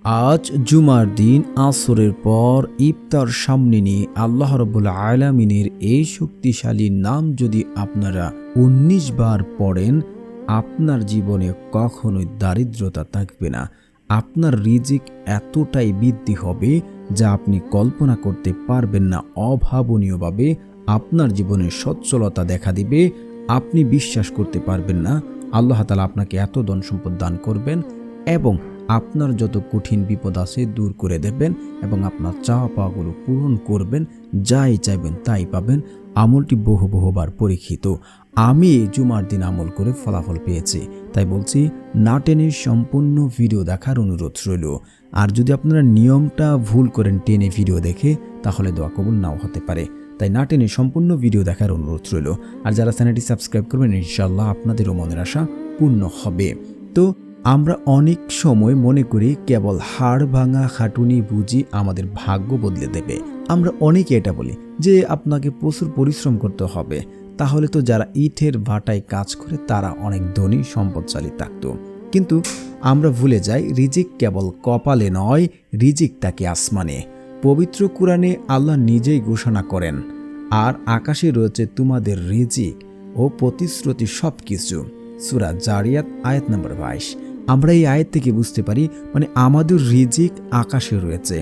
আজ জুমার দিন আসরের পর ইফতার সামনে নিয়ে আল্লাহ রাব্বুল আলামিনের এই শক্তিশালী নাম যদি আপনারা ১৯ বার পড়েন, আপনার জীবনে কখনোই দারিদ্রতা থাকবে না। আপনার রিজিক এতটাই বৃদ্ধি হবে যা আপনি কল্পনা করতে পারবেন না। অভাবনীয়ভাবে আপনার জীবনে সচ্ছলতা দেখা দিবে। আপনি বিশ্বাস করতে পারবেন না আল্লাহ তাআলা আপনাকে এত ধন সম্পদ দান করবেন এবং আপনার যত কঠিন বিপদ আছে দূর করে দেবেন এবং আপনার চাওয়া পাওয়াগুলো পূরণ করবেন। যাই চাইবেন তাই পাবেন। আমলটি বহুবার পরীক্ষিত। আমি জুমার দিন আমল করে ফলাফল পেয়েছি, তাই বলছি না টেনে সম্পূর্ণ ভিডিও দেখার অনুরোধ রইল। আর যদি আপনারা নিয়মটা ভুল করেন টেনে ভিডিও দেখে, তাহলে দোয়া কবুল নাও হতে পারে। তাই না টেনে সম্পূর্ণ ভিডিও দেখার অনুরোধ রইল। আর যারা চ্যানেলটি সাবস্ক্রাইব করবেন, ইনশাআল্লাহ আপনাদেরও মনের আশা পূর্ণ হবে। তো আমরা অনেক সময় মনে করি কেবল হাড় ভাঙা খাটুনি বুঝি আমাদের ভাগ্য বদলে দেবে। আমরা অনেকে এটা বলি যে আপনাকে প্রচুর পরিশ্রম করতে হবে, তাহলে তো যারা ইটের ভাটায় কাজ করে তারা অনেক ধনী সম্পদশালী থাকত। কিন্তু আমরা ভুলে যাই রিজিক কেবল কপালে নয়, রিজিক তাকে আসমানে। পবিত্র কুরআনে আল্লাহ নিজেই ঘোষণা করেন, আর আকাশে রয়েছে তোমাদের রিজিক ও প্রতিশ্রুতি সবকিছু। সূরা জারিয়াত আয়াত নম্বর ২২। আমরা এই আয়াত থেকে বুঝতে পারি আমাদের রিজিক আকাশে রয়েছে।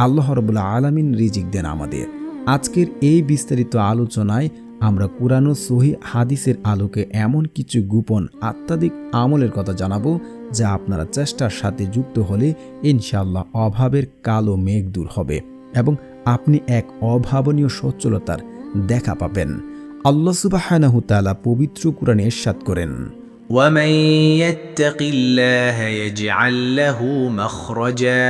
আল্লাহ রাব্বুল আলামিন রিজিক দেন আমাদের। আজকের এই বিস্তারিত আলোচনায় আমরা কুরআন ও সহিহ হাদিসের আলোকে এমন কিছু গোপন আত্মাধিক আমলের কথা জানাবো যা আপনারা চেষ্টার সাথে যুক্ত হলে ইনশাআল্লাহ অভাবের কালো মেঘ দূর হবে এবং আপনি এক অভাবনীয় সচ্ছলতার দেখা পাবেন। আল্লাহ সুবহানাহু তাআলা পবিত্র কুরআনে ইরশাদ করেন, ومن يتق الله يجعل له مخرجا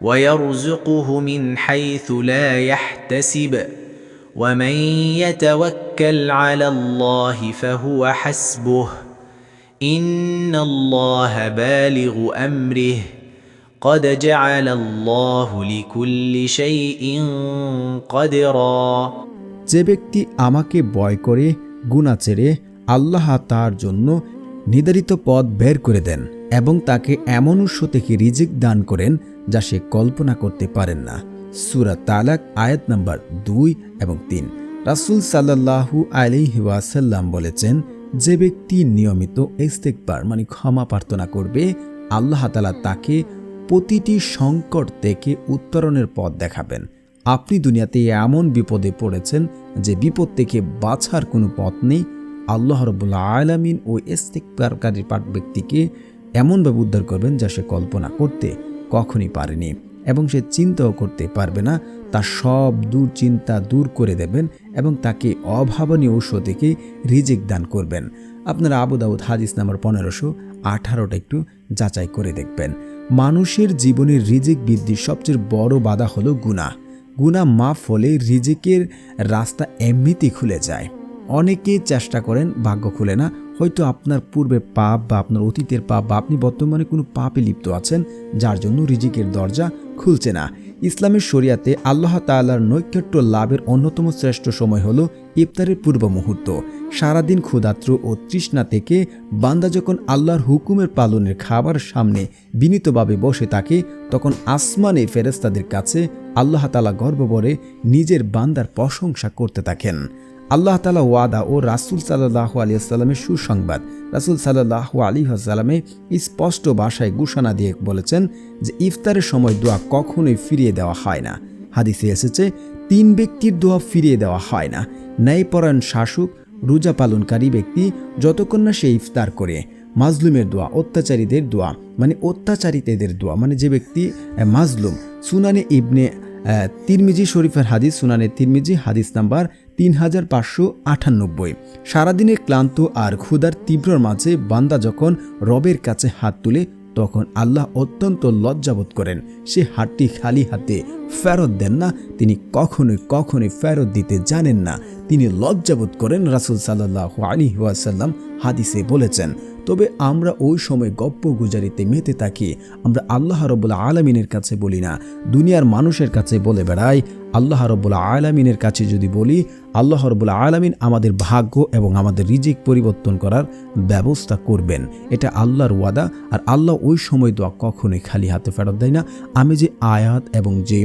ويرزقه من حيث لا يحتسب ومن يتوكل على الله فهو حسبه إن الله بالغ أمره قد جعل الله لكل شيء قدرا। যে ব্যক্তি আমাকে ভয় করে গুনাহ ছেড়ে আল্লাহ তার জন্য নির্ধারিত পথ বের করে দেন এবং তাকে এমন উৎস থেকে রিজিক দান করেন যা সে কল্পনা করতে পারেন না। সূরা তালাক আয়াত নাম্বার ২ এবং ৩। রাসূল সাল্লাল্লাহু আলাইহি ওয়াসাল্লাম বলেছেন, যে ব্যক্তি নিয়মিত ইস্তিগফার ক্ষমা প্রার্থনা করবে, আল্লাহ তাআলা তাকে প্রতিটি সংকট থেকে উত্তরণের পথ দেখাবেন। আপনি দুনিয়াতে এমন বিপদে পড়েছেন যে বিপদ থেকে বাঁচার কোনো পথ নেই, আল্লাহ রাব্বুল আলামিন ওই ইস্তিগফারকারী ব্যক্তিকে এমনভাবে উদ্ধার করবেন যা সে কল্পনা করতে কখনই পারেনি এবং সে চিন্তাও করতে পারবে না। তার সব দুশ্চিন্তা দূর করে দেবেন এবং তাকে অভাবনীয় উৎস থেকে রিজিক দান করবেন। আপনারা আবু দাউদ হাদিস নাম্বার 1518টা একটু যাচাই করে দেখবেন। মানুষের জীবনের রিজিক বৃদ্ধির সবচেয়ে বড় বাধা হলো গুনাহ। গুনাহ মাফ হলে রিজিকের রাস্তা এমনিতেই খুলে যায়। অনেকে চেষ্টা করেন, ভাগ্য খুলে না। হয়তো আপনার পূর্বের পাপ বা আপনার অতীতের পাপ বা আপনি বর্তমানে কোনো পাপে লিপ্ত আছেন যার জন্য রিজিকের দরজা খুলছে না। ইসলামের শরিয়াতে আল্লাহ তাআলার নৈকট্য লাভের অন্যতম শ্রেষ্ঠ সময় হলো ইফতারের পূর্ব মুহূর্ত। সারাদিন ক্ষুধার্ত ও তৃষ্ণা থেকে বান্দা যখন আল্লাহর হুকুমের পালনের খাবার সামনে বিনীতভাবে বসে থাকে, তখন আসমানে ফেরেশতাদের কাছে আল্লাহ তাআলা গর্বভরে নিজের বান্দার প্রশংসা করতে থাকেন। আল্লাহ তাআলা ওয়াদা ও রাসূল সাল্লাল্লাহু আলাইহি ওয়াসাল্লামের সুসংবাদ। রাসূল সাল্লাল্লাহু আলাইহি ওয়াসাল্লামে স্পষ্ট ভাষায় ঘোষণা দিয়ে বলেছেন যে ইফতারের সময় দোয়া কখনোই ফিরিয়ে দেওয়া হয় না। হাদিসে এসেছে, ৩ ব্যক্তির দোয়া ফিরিয়ে দেওয়া হয় না। ন্যায়পরায়ণ শাসক, রোজা পালনকারী ব্যক্তি যতক্ষণ না সে ইফতার করে, মাজলুমের দোয়া, অত্যাচারীদের দোয়া অত্যাচারিতদের দোয়া যে ব্যক্তি মাজলুম। সুনানে ইবনে তিরমিজি শরীফের হাদিস, সুনানে তিরমিজি হাদিস নাম্বার ৩৫৯৮। সারাদিনের ক্লান্ত আর ক্ষুধার তীব্রর মাঝে বান্দা যখন রবের কাছে হাত তুলে, তখন আল্লাহ অত্যন্ত লজ্জাবোধ করেন। সে হাতটি খালি হাতে ফেরত দেন না, তিনি কখনোই ফেরত দিতে জানেন না। তিনি লজ্জাবোধ করেন। রাসূল সাল্লাল্লাহু আলাইহি ওয়াসাল্লাম হাদিসে বলেছেন। তবে আমরা ওই সময় গপ্প গুজারিতে মেতে থাকি। আমরা আল্লাহ রাব্বুল আলামিনের কাছে বলি না, দুনিয়ার মানুষের কাছে বলে বেড়াই। আল্লাহ রাব্বুল আলামিনের কাছে যদি বলি, আল্লাহ রাব্বুল আলামিন আমাদের ভাগ্য এবং আমাদের রিজিক পরিবর্তন করার ব্যবস্থা করবেন। এটা আল্লাহর ওয়াদা। আর আল্লাহ ওই সময় দোয়া কখনোই খালি হাতে ফেরত দেয় না। আমি যে আয়াত এবং যে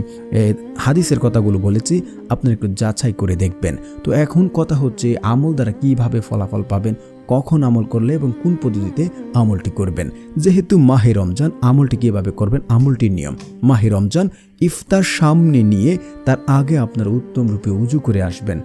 হাদিসের কথাগুলো বলেছি, আপনারা একটু যাচাই করে দেখবেন। তো এখন কথা হচ্ছে, আমল দ্বারা কিভাবে ফলাফল পাবেন, কখন আমল করলে এবং কোন পদ্ধতিতে আমলটি করবেন। যেহেতু মাহে রমজান, আমলটি কিভাবে করবেন, আমলটির নিয়ম। মাহে রমজান ইফতার সামনে নিয়ে তার আগে আপনারা উত্তম রূপে উজু করে আসবেন।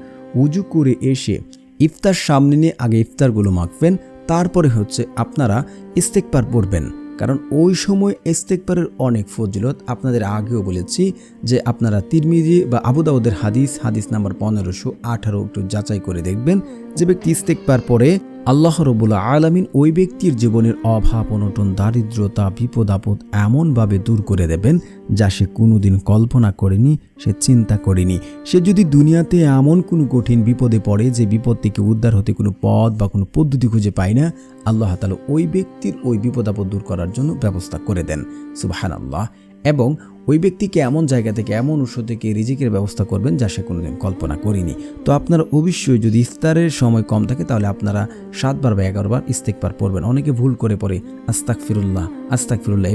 উজু করে এসে ইফতার সামনে নিয়ে আগে ইফতারগুলো মাখবেন। তারপরে হচ্ছে আপনারা ইস্তেগফার পড়বেন, কারণ ওই সময় ইস্তেগফারের অনেক ফজিলত। আপনাদের আগেও বলেছি যে আপনারা তিরমিজি বা আবু দাউদের হাদিস নাম্বার 1518 একটু যাচাই করে দেখবেন। যে ব্যক্তি ইস্তেগফার পড়ে, আল্লাহ রাব্বুল আলামিন ওই ব্যক্তির জীবনের অভাব, অনটন, দারিদ্রতা, বিপদ আপদ এমনভাবে দূর করে দেবেন যা সে কোনোদিন কল্পনা করেনি, সে চিন্তা করেনি। সে যদি দুনিয়াতে এমন কোনো কঠিন বিপদে পড়ে যে বিপদ থেকে উদ্ধার হতে কোনো পথ বা কোনো পদ্ধতি খুঁজে পায় না, আল্লাহ তাআলা ওই ব্যক্তির ওই বিপদ আপদ দূর করার জন্য ব্যবস্থা করে দেন। সুবহানাল্লাহ। এবং ওই ব্যক্তিকে এমন জায়গা থেকে, এমন উৎস থেকে রিজিকের ব্যবস্থা করবেন যা সে কোনোদিন কল্পনা করেনি। তো আপনারা অবশ্যই, যদি ইফতারের সময় কম থাকে, তাহলে আপনারা 7 বার বা 11 বার ইস্তেগফার পড়বেন। অনেকে ভুল করে পড়ে আস্তাগফিরুল্লাহ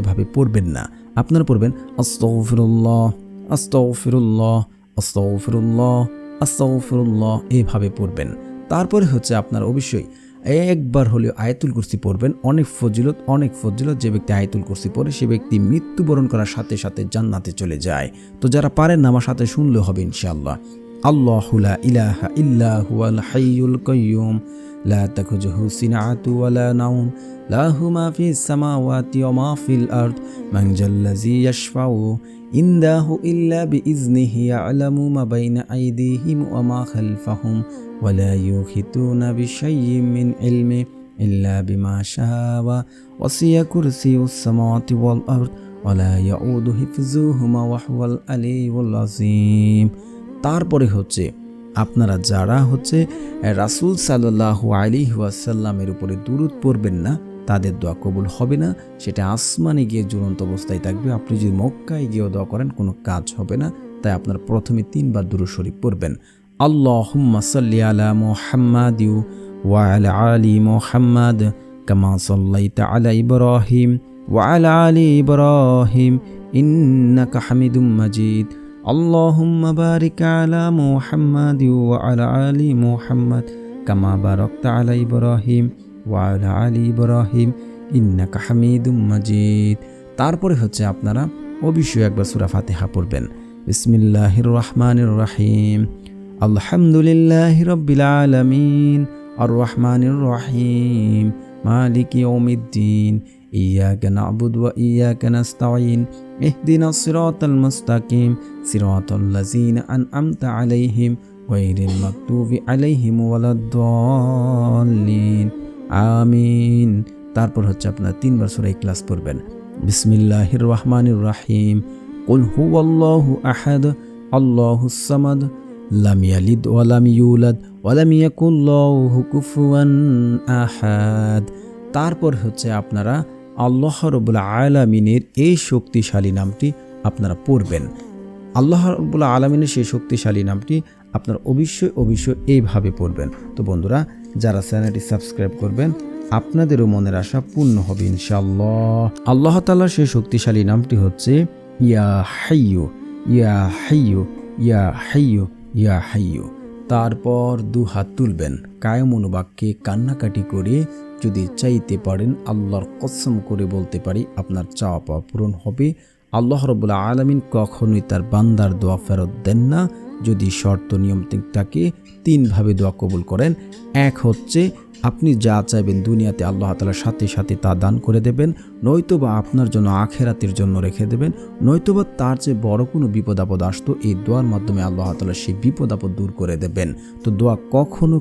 এভাবে পড়বেন না। আপনারা পড়বেন আস্তাগফিরুল্লাহ আস্তাগফিরুল্লাহ আস্তাগফিরুল্লাহ আস্তাগফিরুল্লাহ, এভাবে পড়বেন। তারপরে হচ্ছে আপনারা অবশ্যই একবার হলেও আয়াতুল কুরসি পড়বেন। অনেক ফজিলত। যে ব্যক্তি আয়াতুল কুরসি পড়ে, সে ব্যক্তি মৃত্যুবরণ করার সাথে সাথে জান্নাতে চলে যায়। তো যারা পারেন না, আমার সাথে শুনলেও হবে ইনশাআল্লাহ। আল্লাহু লা ইলাহা ইল্লা হুয়াল হাইয়ুল কাইয়্যুম লা তাখুযুহু সিনআতু ওয়ালা নাওম লাহু মা ফিস সামাওয়াতি ওয়া মা ফিল আরদ মান জাল্লাযী ইয়াশফাউ ইনদাহু ইল্লা বিইজনিহি ইয়ালামু মা বাইনা আইদিহিম ওয়া মা খালফাহুম ওয়া লা ইউহিতুনা বিশাইয়্যিন মিন ইলমি ইল্লা বিমা শাআ ওয়াসিয়া কুরসিয়ুস সামাওয়াতি ওয়াল আরদ ওয়া লা ইয়াউদু হিফযুহুমা ওয়া হুয়াল আলিয়্যুল আযীম। তারপরে হচ্ছে আপনারা যারা হচ্ছে রাসূল সাল্লাল্লাহু আলাইহি ওয়াসাল্লামের উপরে দুরূদ পড়বেন না, তাদের দোয়া কবুল হবে না। সেটা আসমানে গিয়ে ঝুলন্ত অবস্থায় থাকবে। আপনি যদি মক্কায় গিয়েও দোয়া করেন, কোনো কাজ হবে না। তাই আপনার প্রথমে 3 বার দুরূদ শরীফ পড়বেন। আল্লাহুম্মা সাল্লি আলা মুহাম্মাদ ওয়া আলা আলি মুহাম্মাদ কামা সাল্লাইতা আলা ইব্রাহিম ওয়া আলা আলি ইব্রাহিম ইন্নাকা হামিদুম মাজিদ। আল্লাহুম্মা বারিক আলা মুহাম্মাদ ওয়া আলা আলি মুহাম্মাদ কামা বারাকতা আলা ইব্রাহিম ওয়া আলা আলি ইব্রাহিম ইন্নাকা হামিদুম মাজিদ। তারপরে হচ্ছে আপনারা অবশ্যই একবার সূরা ফাতিহা পড়বেন। বিসমিল্লাহির রহমানির রহিম আলহামদুলিল্লাহি রাব্বিল আলামিন আর রহমানির রহিম মালিকি ইয়াউমিদ্দিন ইয়্যাকা না'বুদু ওয়া ইয়্যাকা নাস্তাঈন ইহদিনাস সিরাতাল মুস্তাকিম সিরাতাল লাযিনা আন'আমতা আলাইহিম গায়রিল মাগদুবি আলাইহিম ওয়ালাদ-দাল্লিন আমিন। তারপর হচ্ছে আপনারা 3 বার সূরা ইখলাস পড়বেন। বিসমিল্লাহির রহমানির রহিম কুল হুয়াল্লাহু আহাদ আল্লাহুস সামাদ লাম ইয়ালিদ ওয়া লাম ইউলাদ ওয়া লাম ইয়াকুল লাহু কুফুয়ান আহাদ। তারপর হচ্ছে আপনারা আল্লাহ রাব্বুল আলামিনের এই শক্তিশালী নামটি আপনারা পড়বেন। আল্লাহ রাব্বুল আলামিনের সেই শক্তিশালী নামটি আপনারা অবশ্যই এইভাবে পড়বেন। তো বন্ধুরা, যারা চ্যানেলটি সাবস্ক্রাইব করবেন, আপনাদেরও মনের আশা পূর্ণ হবে ইনশাআল্লাহ। আল্লাহ তাআলার সেই শক্তিশালী নামটি হচ্ছে ইয়া হাইয়ু ইয়া হাইয়ু ইয়া হাইয়ু ইয়া হাইয়ু। তারপর 2 হাত তুলবেন, কায়ম অনুবাক্যে কান্নাকাটি করে যদি চাইতে পারেন, আল্লাহর কসম করে বলতে পারি আপনার চাওয়া পাওয়া পূরণ হবে। আল্লাহ রাব্বুল আলামিন কখনোই তার বান্দার দোয়া ফেরত দেন না যদি শর্ত নিয়ম থাকে। 3 ভাবে দোয়া কবুল করেন। এক হচ্ছে আপনি যা চাইবেন দুনিয়াতে আল্লাহ তাআলার সাথে সাথে তা দান করে দেবেন, নয়তোবা আপনার জন্য আখিরাতের জন্য রেখে দেবেন, নয়তোবা তার চেয়ে বড় কোনো বিপদ আপদ আসতো, এই দোয়ার মাধ্যমে আল্লাহ তাআলা সেই বিপদ আপদ দূর করে দেবেন। তো দোয়া কখনো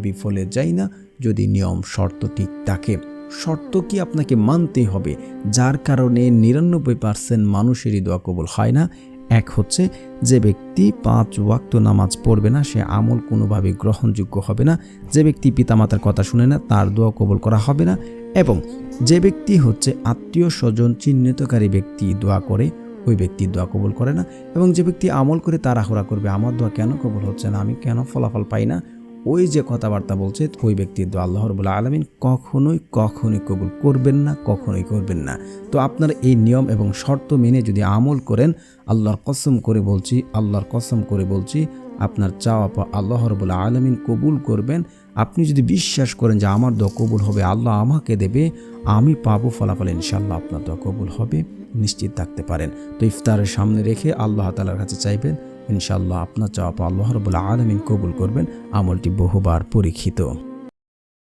বিফলে যায় না যদি নিয়ম শর্ত ঠিক থাকে। শর্ত কি আপনাকে মানতে হবে, যার কারণে 99% মানুষেরই দোয়া কবুল হয় না। এক হচ্ছে যে ব্যক্তি 5 ওয়াক্ত নামাজ পড়বে না, সে আমল কোনোভাবে গ্রহণযোগ্য হবে না। যে ব্যক্তি পিতামাতার কথা শুনে না, তার দোয়া কবুল করা হবে না। এবং যে ব্যক্তি হচ্ছে আত্মীয় স্বজন চিহ্নিতকারী ব্যক্তি দোয়া করে, ওই ব্যক্তি দোয়া কবুল করে না। এবং যে ব্যক্তি আমল করে তাড়াহুড়া করবে, আমার দোয়া কেন কবুল হচ্ছে না, আমি কেন ফলাফল পাই না, ওই যে কথাবার্তা বলছে, ওই ব্যক্তির দোয়া আল্লাহ রাব্বুল আলামিন কখনোই কবুল করবেন না, কখনোই করবেন না। তো আপনার এই নিয়ম এবং শর্ত মেনে যদি আমল করেন, আল্লাহর কসম করে বলছি আপনার চাওয়া পাওয়া আল্লাহ রাব্বুল আলামিন কবুল করবেন। আপনি যদি বিশ্বাস করেন যে আমার দোয়া কবুল হবে, আল্লাহ আমাকে দেবে, আমি পাবো ফলাফল, ইনশাআল্লাহ আপনার দোয়া কবুল হবে, নিশ্চিত থাকতে পারেন। তো ইফতারের সামনে রেখে আল্লাহ তাআলার কাছে চাইবেন, ইনশাআল্লাহ আপনার চাওয়া পাওয়া আল্লাহ রাব্বুল আলামিন কবুল করবেন। আমলটি বহুবার পরীক্ষিত।